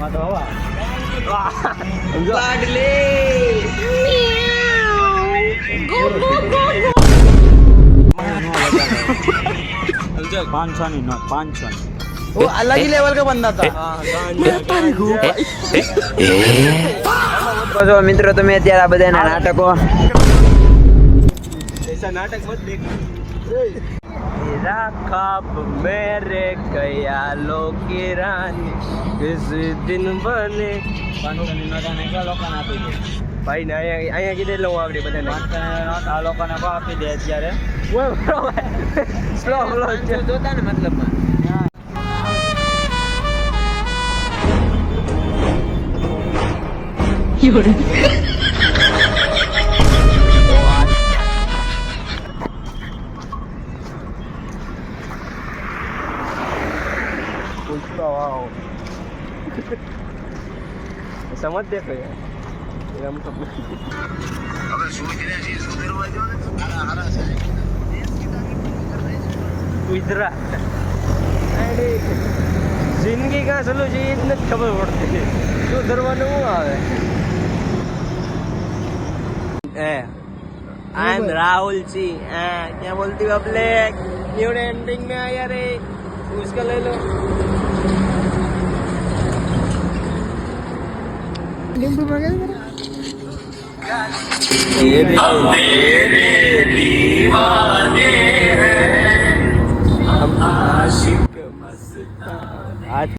આમાં તો હવા લાડલે ગો ગો ગો ગો 500 ની નોટ 500 ની वो अलग ही लेवल का बंदा था तो जो मित्रों તમે અત્યારે આ બધાના નાટકો ऐसा नाटक मत देख तेरा ख्वाब मेरे ख्यालों की रानी किस दिन बने 500 ની નોટ આને કે લોકોને આપી દે ભાઈ ને અહીંયા કીધે લઉં આવડી બધાને 500 ની નોટ આ લોકોને આપી દે અત્યારે સ્લો સ્લો જોતા ને મતલબમાં समझ देखो यार हम सब अगर सोच रहे हैं इसको दरवाजे दो हरा हरा से गुजरा अरे जिंदगी का चलो जी इतने खबर पड़ती है जो दरवाजे वो आवे आई एम राहुल जी क्या बोलती हो पब्लिक न्यू एंडिंग में आया रे उसका ले लो मेरे दीवाने हैं हम आशिक मस्तान